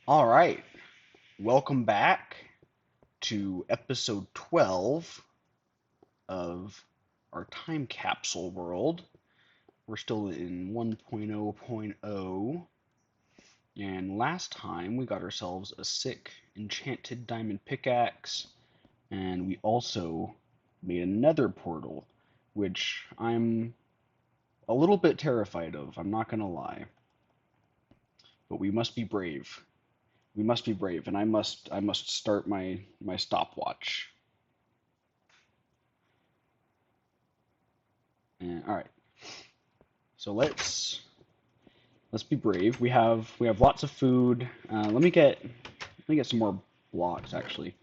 All right, welcome back to episode 12 of our time capsule world. We're still in 1.0.0, and last time we got ourselves a sick enchanted diamond pickaxe, and we also made another portal, which I'm a little bit terrified of, I'm not gonna lie. But we must be brave. We must be brave, and I must start my stopwatch. And all right, so let's be brave. We have lots of food. Let me get some more blocks actually.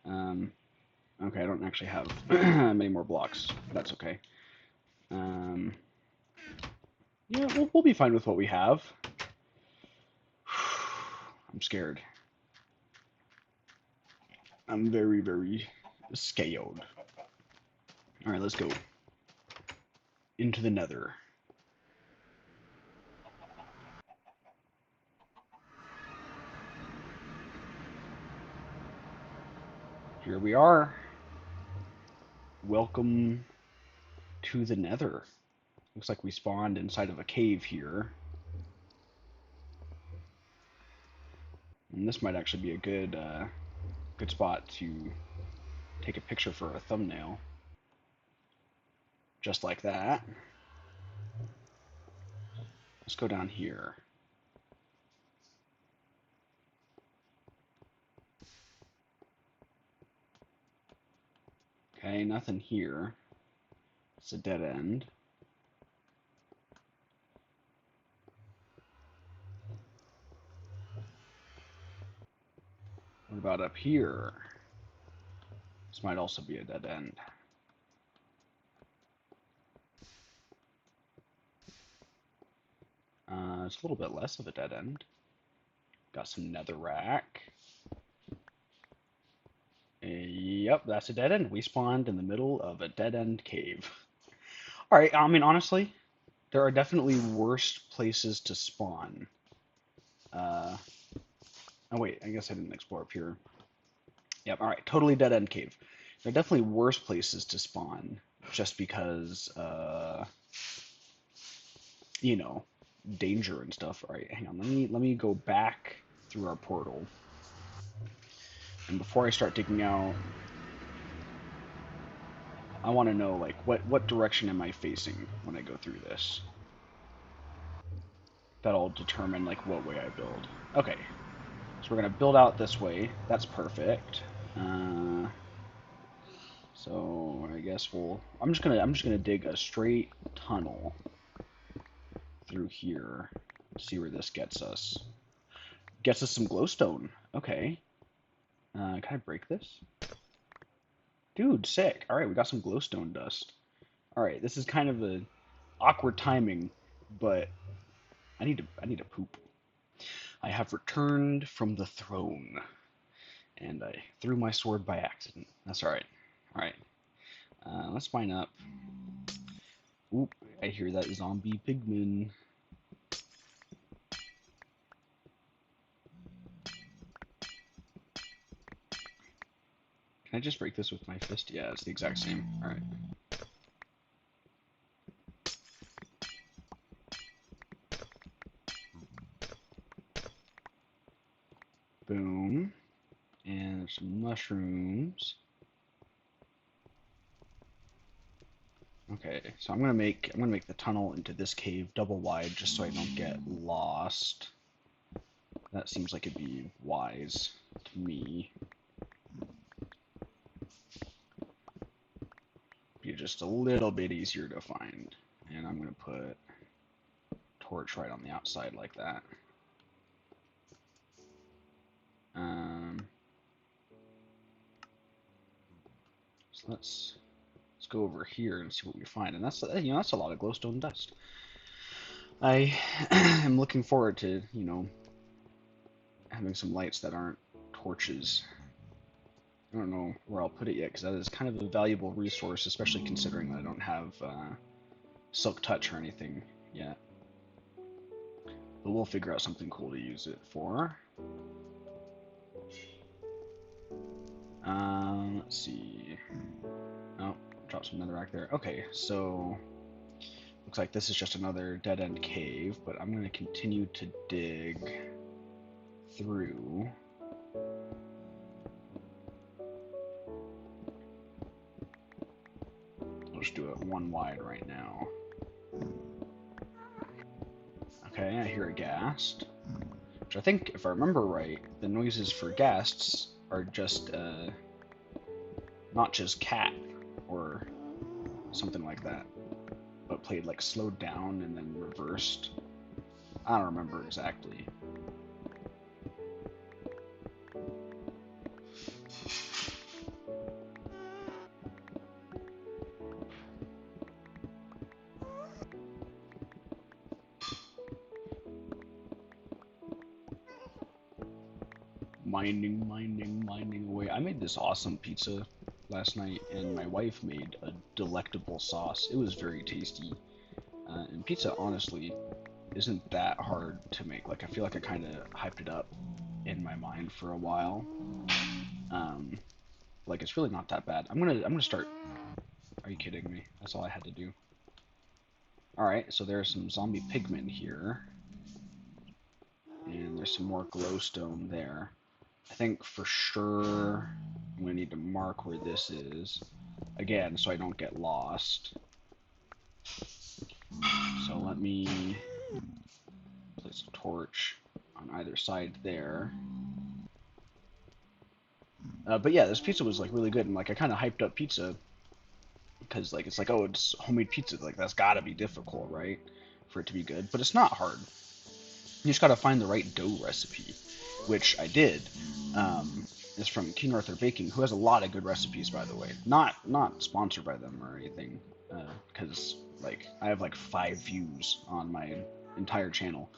Um, okay, I don't actually have many more blocks. That's okay. Um, yeah, we'll be fine with what we have. I'm scared. I'm very scared. All right, let's go into the nether. Here we are. Welcome to the nether. Looks like we spawned inside of a cave here. And this might actually be a good spot to take a picture for a thumbnail. Just like that. Let's go down here. Okay, nothing here. It's a dead end. What about up here? This might also be a dead end. It's a little bit less of a dead end. Got some netherrack. Yep, that's a dead end. We spawned in the middle of a dead end cave. Alright, I mean, honestly, there are definitely worse places to spawn. Uh, oh wait, I guess I didn't explore up here. Yep, alright, totally dead end cave. There are definitely worse places to spawn, just because, you know, danger and stuff. Alright, hang on, let me go back through our portal. And before I start digging out, I want to know, like, what direction am I facing when I go through this? That'll determine, like, what way I build. Okay, so we're gonna build out this way. That's perfect. So I guess I'm just gonna dig a straight tunnel through here. See where this gets us. Gets us some glowstone. Okay. Can I break this? Dude, sick. All right, we got some glowstone dust. All right, this is kind of a awkward timing, but I need to poop. I have returned from the throne, and I threw my sword by accident. That's all right. All right. Let's mine up. Oop, I hear that zombie pigman. Can I just break this with my fist? Yeah, it's the exact same. All right. Boom. And some mushrooms. Okay, so I'm gonna make the tunnel into this cave double wide just so I don't get lost. That seems like it'd be wise to me. Be just a little bit easier to find. And I'm gonna put torch right on the outside like that. Um, so let's go over here and see what we find. And that's a lot of glowstone dust. I am looking forward to having some lights that aren't torches. I don't know where I'll put it yet because that is kind of a valuable resource, especially considering that I don't have silk touch or anything yet. But we'll figure out something cool to use it for. Let's see. Oh, drop some netherrack there. Okay, so looks like this is just another dead-end cave, but I'm going to continue to dig through. I'll just do it one wide right now. Okay, I hear a ghast, which I think, if I remember right, the noises for ghasts are just not just cat or something like that, but played like slowed down and then reversed. I don't remember exactly. Mining away. I made this awesome pizza last night, and my wife made a delectable sauce. It was very tasty. And pizza, honestly, isn't that hard to make. Like, I feel like I kind of hyped it up in my mind for a while. Um, like, it's really not that bad. I'm gonna start. Are you kidding me? That's all I had to do. All right, so there's some zombie pigmen here, and there's some more glowstone there. I think for sure I'm gonna need to mark where this is again, so I don't get lost. So let me place a torch on either side there. But yeah, this pizza was like really good, and like I kind of hyped up pizza because like it's like, oh, it's homemade pizza, like that's gotta be difficult, right, for it to be good. But it's not hard. You just gotta find the right dough recipe, which I did. Is from King Arthur Baking, who has a lot of good recipes, by the way. Not sponsored by them or anything, because like I have like 5 views on my entire channel.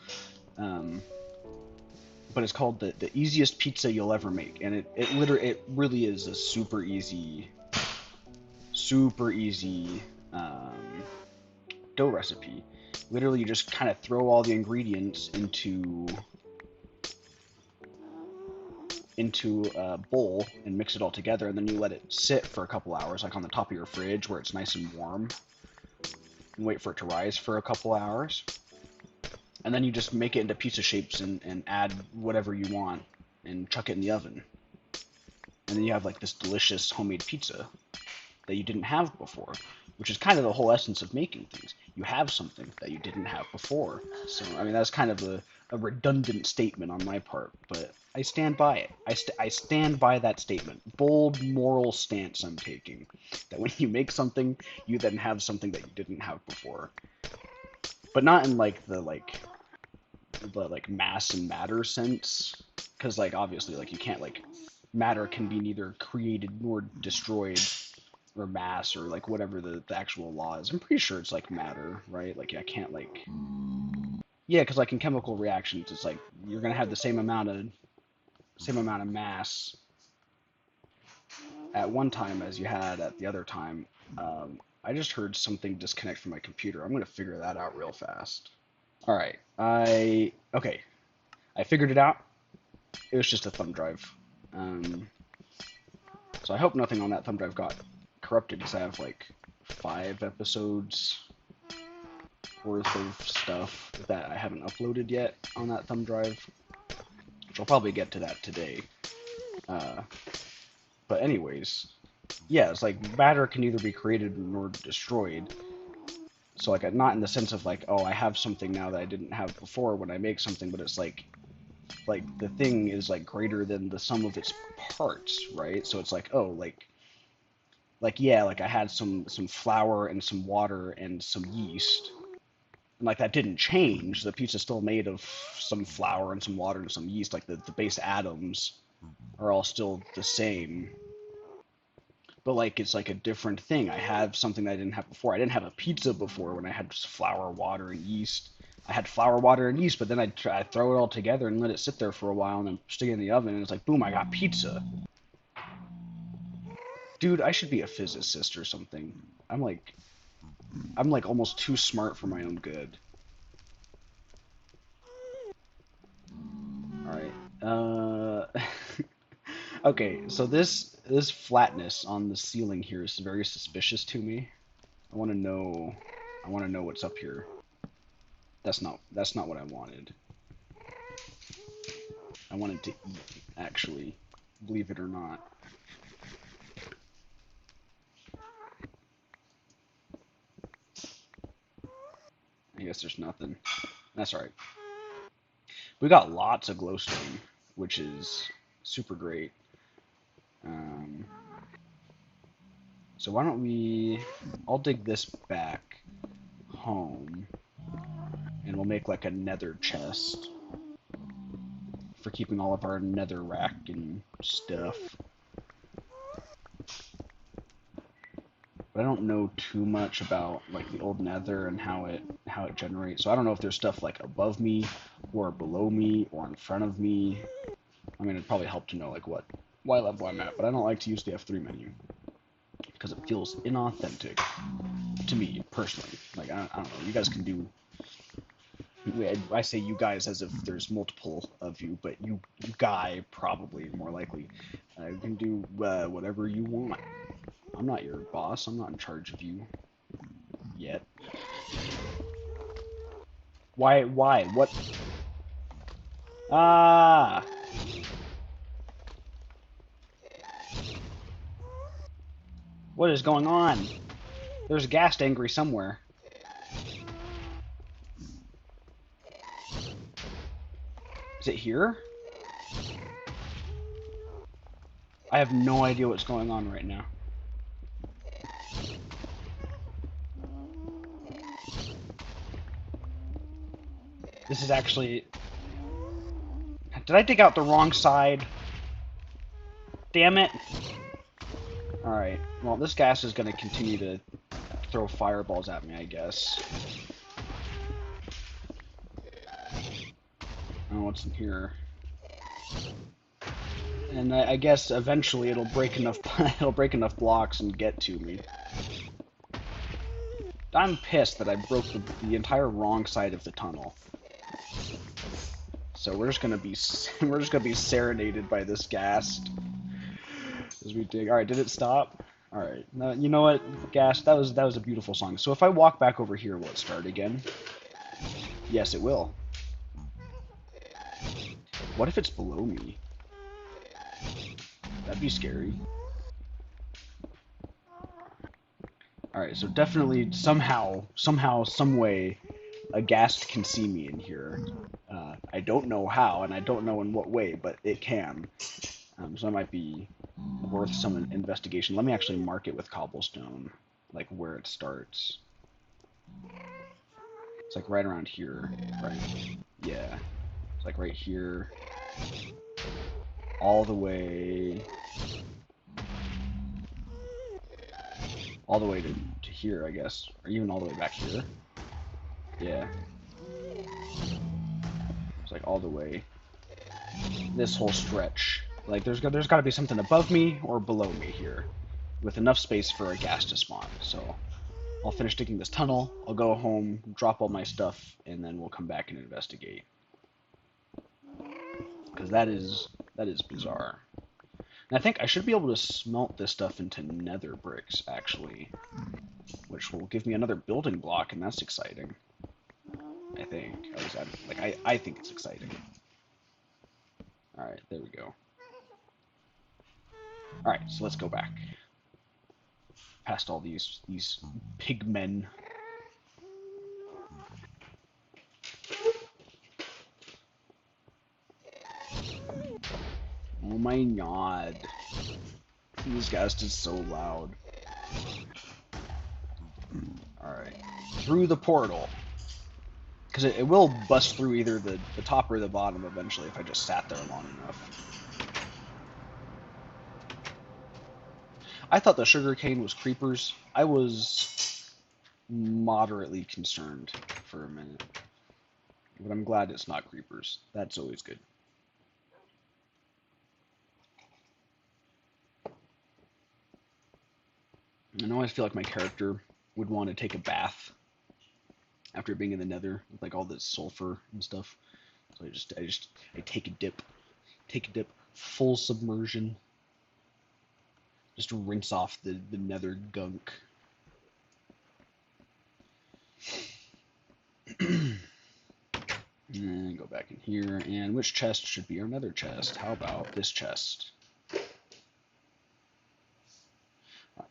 Um, but it's called the easiest pizza you'll ever make, and it really is a super easy dough recipe. Literally, you just kind of throw all the ingredients into a bowl and mix it all together, and then you let it sit for a couple hours, like on the top of your fridge where it's nice and warm, and wait for it to rise for a couple hours. And then you just make it into pizza shapes and add whatever you want and chuck it in the oven. And then you have like this delicious homemade pizza that you didn't have before, which is kind of the whole essence of making things. You have something that you didn't have before. So, I mean, that's kind of a redundant statement on my part, but I stand by it. I stand by that statement. Bold moral stance I'm taking. That when you make something, you then have something that you didn't have before. But not in like the mass and matter sense, because like obviously like you can't like matter can be neither created nor destroyed, or mass, or like whatever the actual law is. I'm pretty sure it's like matter, right? Like I can't like, yeah, because like in chemical reactions, it's like you're gonna have the same amount of mass at one time as you had at the other time. I just heard something disconnect from my computer. I'm gonna figure that out real fast. All right, okay, I figured it out. It was just a thumb drive. Um, so I hope nothing on that thumb drive got corrupted, because I have like 5 episodes worth of stuff that I haven't uploaded yet on that thumb drive, which I'll probably get to that today. Uh, but anyways, yeah, it's like matter can either be created nor destroyed. So like not in the sense of like, oh, I have something now that I didn't have before when I make something, but it's like the thing is like greater than the sum of its parts, right? So it's like, oh, like yeah, like I had some flour and some water and some yeast, and like that didn't change. The pizza's still made of some flour and some water and some yeast. Like the base atoms are all still the same, but like it's like a different thing. I have something that I didn't have before. I didn't have a pizza before when I had just flour, water, and yeast. I had flour, water, and yeast, but then I throw it all together and let it sit there for a while, and then stick it in the oven, and it's like, boom, I got pizza. Dude, I should be a physicist or something. I'm like almost too smart for my own good. All right. Okay, so this this flatness on the ceiling here is very suspicious to me. I want to know. I want to know what's up here. That's not what I wanted. I wanted to eat, actually, believe it or not. I guess there's nothing. That's alright. We got lots of glowstone, which is super great. So why don't we... I'll dig this back home, and we'll make like a nether chest for keeping all of our nether rack and stuff. But I don't know too much about like the old nether and how it generates. So I don't know if there's stuff like above me or below me or in front of me. I mean, it'd probably help to know like what level I'm at, but I don't like to use the F3 menu because it feels inauthentic to me personally. Like I don't know. You guys can do. I say you guys as if there's multiple of you, but you guy probably more likely. You can do whatever you want. I'm not your boss. I'm not in charge of you yet. Why? What? Ah! What is going on? There's a ghast angry somewhere. Is it here? I have no idea what's going on right now. This is actually... Did I dig out the wrong side? Damn it. Alright, well, this ghast is going to continue to throw fireballs at me, I guess. I don't know what's in here. And I guess eventually it'll break enough blocks and get to me. I'm pissed that I broke the entire wrong side of the tunnel. So we're just gonna be serenaded by this ghast as we dig. All right, did it stop? All right. You know what, ghast? That was a beautiful song. So if I walk back over here, will it start again? Yes, it will. What if it's below me? That'd be scary. Alright, so definitely somehow, some way, a ghast can see me in here. I don't know how, and I don't know in what way, but it can. So that might be worth some investigation. Let me actually mark it with cobblestone, like where it starts. It's like right around here, right? Yeah. It's like right here. All the way to here, I guess, or even all the way back here. Yeah, it's like all the way this whole stretch. Like there's got to be something above me or below me here, with enough space for a ghast to spawn. So I'll finish digging this tunnel. I'll go home, drop all my stuff, and then we'll come back and investigate. Because that is bizarre. And I think I should be able to smelt this stuff into nether bricks, actually, which will give me another building block, and that's exciting. I think. I think it's exciting. Alright, there we go. Alright, so let's go back. Past all these pigmen. Oh my god. This ghast is so loud. Alright. Through the portal. Because it will bust through either the top or the bottom eventually if I just sat there long enough. I thought the sugarcane was creepers. I was moderately concerned for a minute. But I'm glad it's not creepers. That's always good. I always feel like my character would want to take a bath after being in the nether with like all this sulfur and stuff. So I take a dip, full submersion. just to rinse off the nether gunk. And go back in here. And which chest should be our nether chest? How about this chest?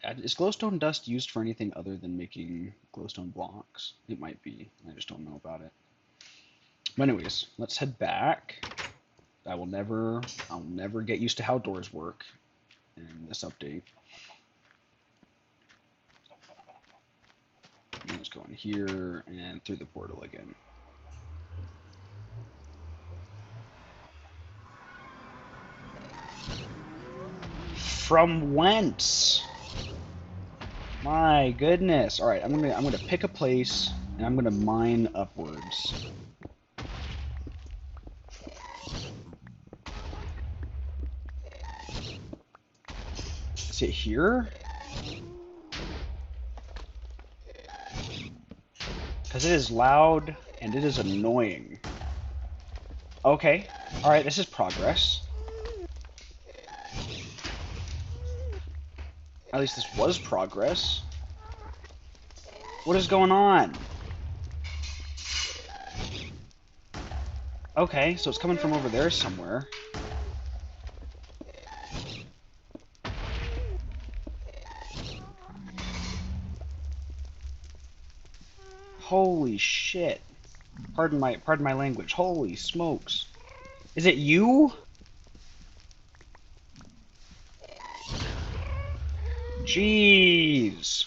Is glowstone dust used for anything other than making glowstone blocks? It might be. I just don't know about it. But anyways, let's head back. I'll never get used to how doors work in this update. Let's go in here and through the portal again. From whence? My goodness. All right, I'm gonna pick a place and I'm gonna mine upwards. Is it here? Because it is loud and it is annoying. Okay. All right, this is progress. At least this was progress. What is going on? Okay, so it's coming from over there somewhere. Holy shit. Pardon my language. Holy smokes. Is it you? Jeez.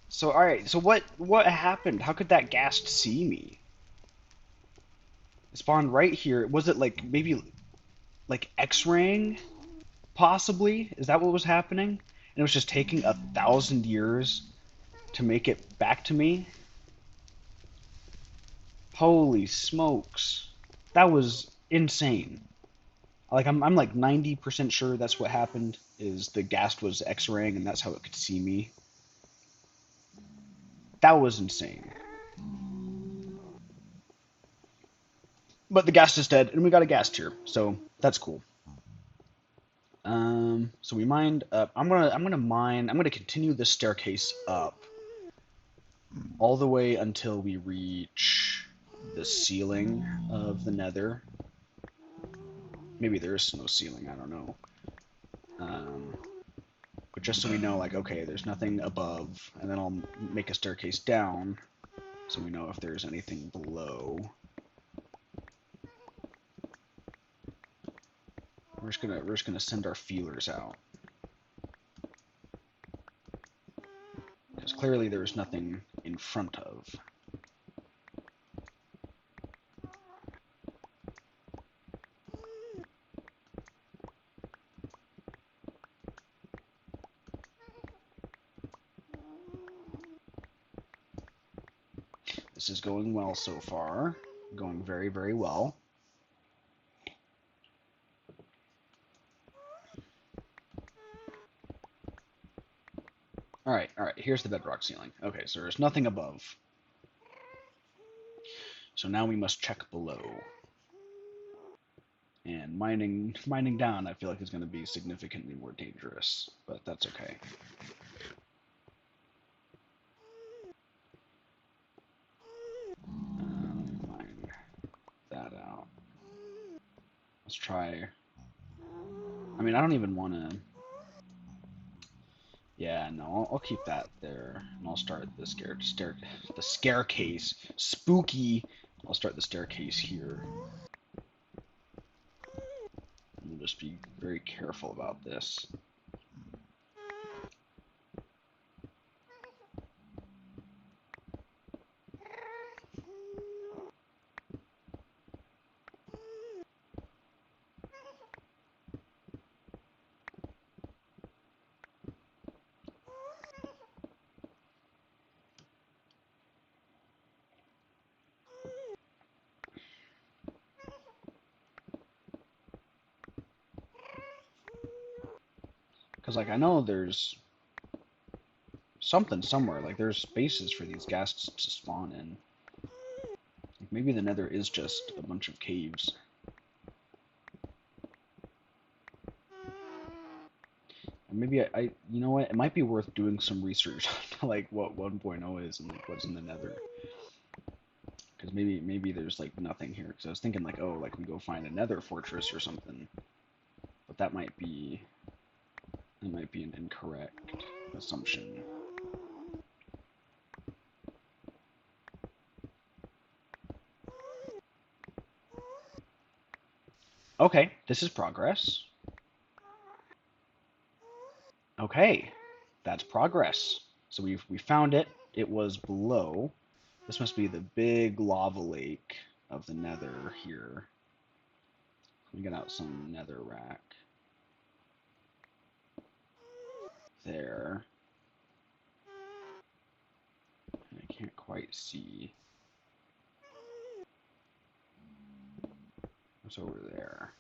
So alright, so what happened? How could that ghast see me? It spawned right here. Was it like maybe like X-raying? Possibly? Is that what was happening? And it was just taking 1,000 years to make it back to me? Holy smokes. That was insane. Like I'm like 90% sure that's what happened, is the ghast was X-raying and that's how it could see me. That was insane. But the ghast is dead and we got a ghast here, so that's cool. So we mined up. I'm gonna continue this staircase up all the way until we reach the ceiling of the nether. Maybe there is no ceiling, I don't know. But just so we know, like, okay, there's nothing above, and then I'll make a staircase down so we know if there's anything below. We're just gonna send our feelers out. Because clearly there's nothing in front of. This is going well so far. Going very, very well. Alright, here's the bedrock ceiling. Okay, so there's nothing above. So now we must check below. And mining down, I feel like is going to be significantly more dangerous, but that's okay. Mine that out. Let's try. I mean, I don't even want to. Yeah, no, I'll keep that there, and I'll start the staircase. Spooky. I'll start the staircase here. And we'll just be very careful about this. Because, like, I know there's something somewhere. Like, there's spaces for these ghasts to spawn in. Like, maybe the nether is just a bunch of caves. Maybe you know what? It might be worth doing some research on like what 1.0 is and like what's in the Nether. Because maybe there's like nothing here. Because I was thinking like, oh, like we go find a Nether fortress or something. But that might be an incorrect assumption. Okay, this is progress. Okay, that's progress. So we found it. It was below. This must be the big lava lake of the Nether here. Let me get out some Nether rack. There. I can't quite see. What's over there?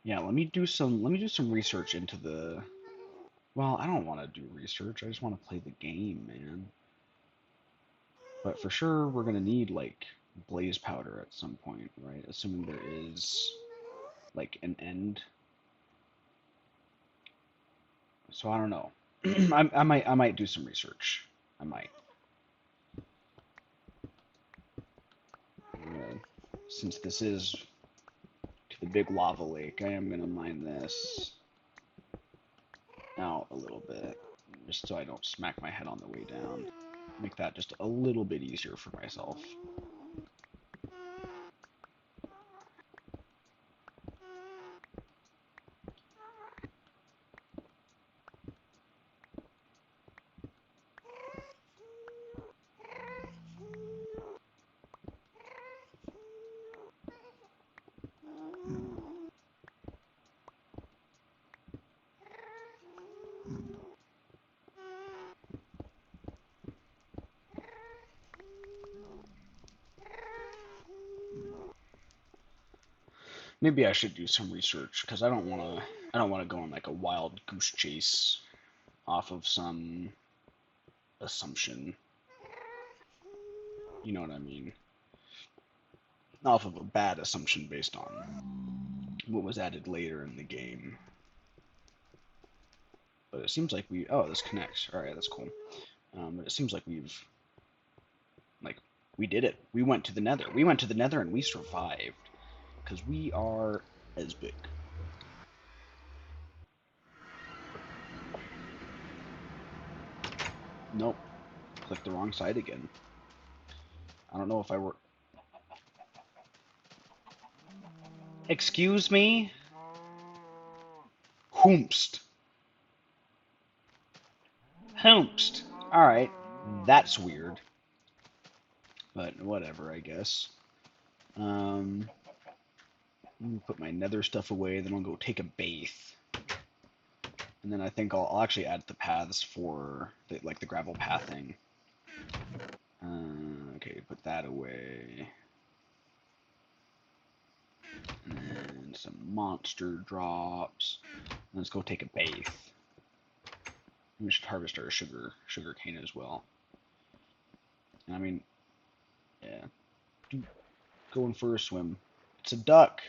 Yeah, let me do some research into the. Well, I don't want to do research. I just want to play the game, man. But for sure, we're gonna need like blaze powder at some point, right? Assuming there is like an end. So I don't know. I might do some research. I might. Since this is to the big lava lake, I am gonna mine this out a little bit, just so I don't smack my head on the way down. Make that just a little bit easier for myself. Maybe I should do some research because I don't want to go on like a wild goose chase off of some assumption. You know what I mean? Off of a bad assumption based on what was added later in the game. But it seems like this connects. All right, that's cool. But it seems like like, we did it. We went to the Nether. We went to the Nether and we survived because we are as big. Nope. Clicked the wrong side again. I don't know if I were. Excuse me? Hoomst. Hoomst. Alright. That's weird. But whatever, I guess. Let me put my nether stuff away, then I'll go take a bath. And then I think I'll actually add the paths for the gravel pathing. Okay, put that away. And some monster drops. Let's go take a bath. We should harvest our sugar cane as well. I mean, yeah, going for a swim. It's a duck.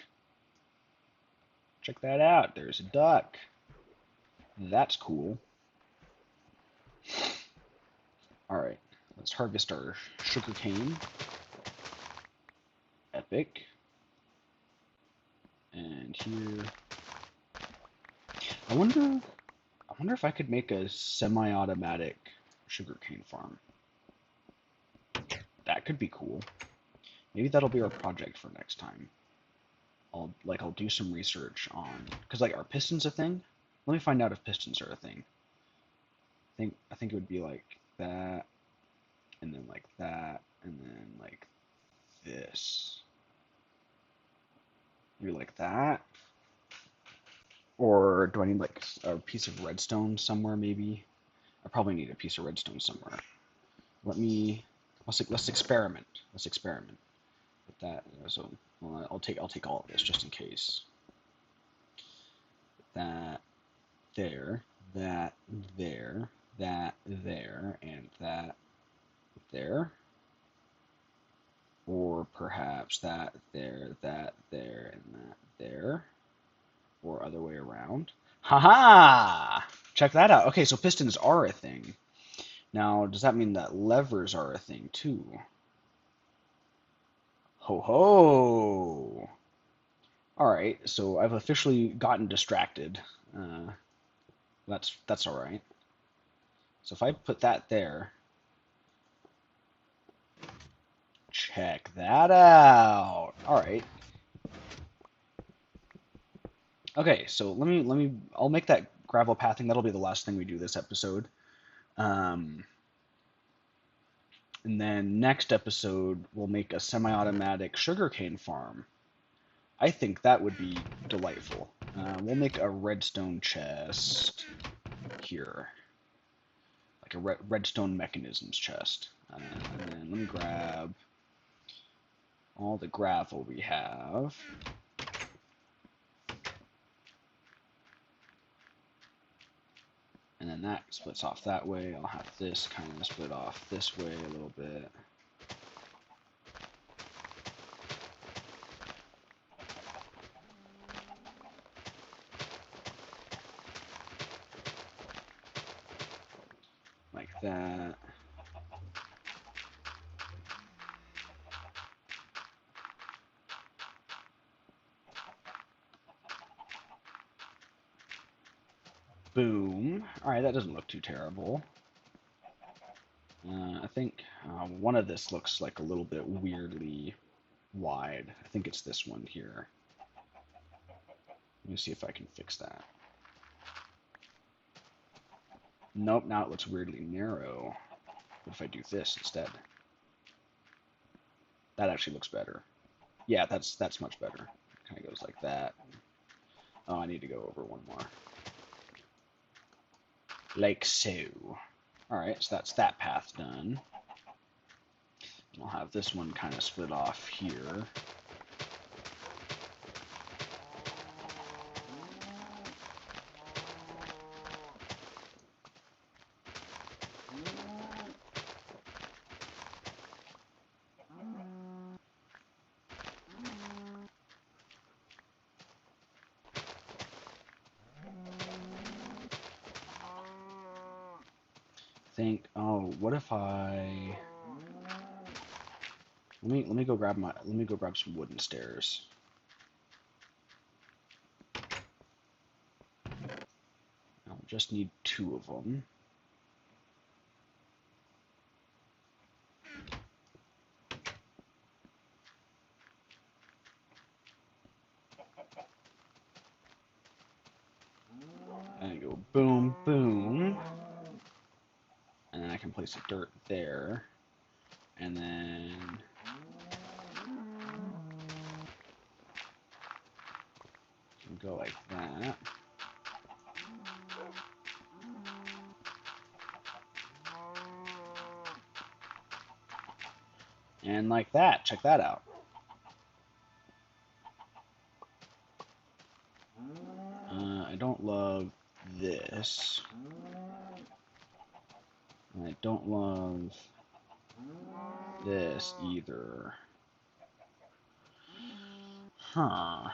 Check that out. There's a duck. That's cool. All right, let's harvest our sugar cane. Epic. And here, I wonder if I could make a semi-automatic sugarcane farm. That could be cool. Maybe that'll be our project for next time. I'll do some research on, because like, are pistons a thing? Let me find out if pistons are a thing. I think it would be like that, and then like that, and then like this. Maybe like that. Or do I need like a piece of redstone somewhere? Maybe I probably need a piece of redstone somewhere. Let's experiment. Let's experiment with that. So I'll take all of this just in case. That there, that there, that there, and that there. Or perhaps that there, and that there. Or other way around. Haha! Check that out. Okay, so pistons are a thing. Now, does that mean that levers are a thing too? Ho ho! Alright, so I've officially gotten distracted. Uh, that's alright. So if I put that there, check that out. Alright. Okay, so I'll make that gravel pathing. That'll be the last thing we do this episode. Um, and then next episode, we'll make a semi-automatic sugarcane farm. I think that would be delightful. We'll make a redstone chest here, like a redstone mechanisms chest. And then let me grab all the gravel we have. And then that splits off that way. I'll have this kind of split off this way a little bit. Like that. Boom. Alright, that doesn't look too terrible. I think one of this looks like a little bit weirdly wide. I think it's this one here. Let me see if I can fix that. Nope, now it looks weirdly narrow. What if I do this instead? That actually looks better. Yeah, that's much better. Kind of goes like that. Oh, I need to go over one more. Like so. Alright, so that's that path done. And I'll have this one kind of split off here. Think, oh, what if I let me go grab some wooden stairs. I'll just need 2 of them. And I go boom, boom. And then I can place a dirt there. And then go like that. And like that. Check that out. I don't love this. And I don't love this either. Huh.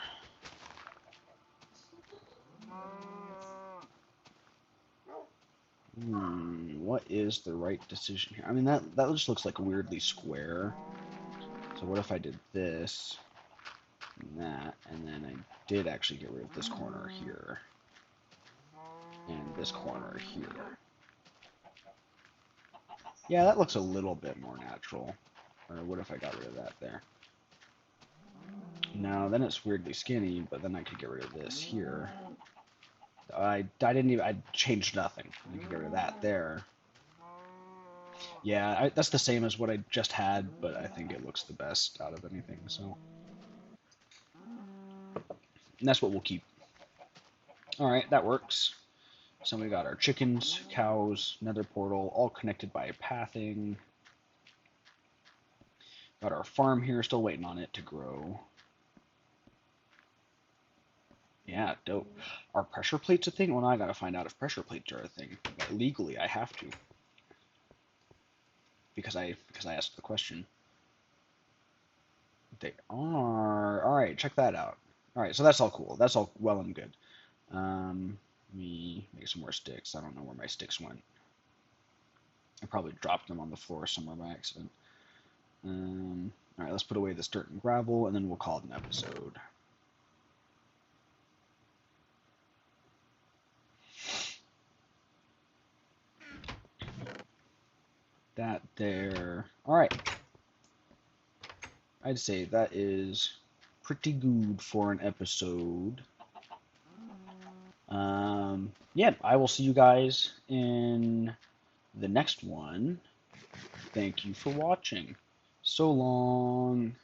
What is the right decision here? I mean, that just looks like weirdly square. So what if I did this and that, and then I did actually get rid of this corner here and this corner here? Yeah, that looks a little bit more natural. Or what if I got rid of that there? No, then it's weirdly skinny, but then I could get rid of this here. I changed nothing. I could get rid of that there. Yeah, that's the same as what I just had, but I think it looks the best out of anything, so. And that's what we'll keep. Alright, that works. So we got our chickens, cows, nether portal, all connected by pathing. Got our farm here, still waiting on it to grow. Yeah, dope. Are pressure plates a thing? Well, now I gotta find out if pressure plates are a thing. But legally, I have to. Because I asked the question. They are. All right, check that out. All right, so that's all cool. That's all well and good. Let me make some more sticks. I don't know where my sticks went. I probably dropped them on the floor somewhere by accident. All right, let's put away this dirt and gravel, and then we'll call it an episode. That there. All right. I'd say that is pretty good for an episode. Yeah, I will see you guys in the next one. Thank you for watching. So long.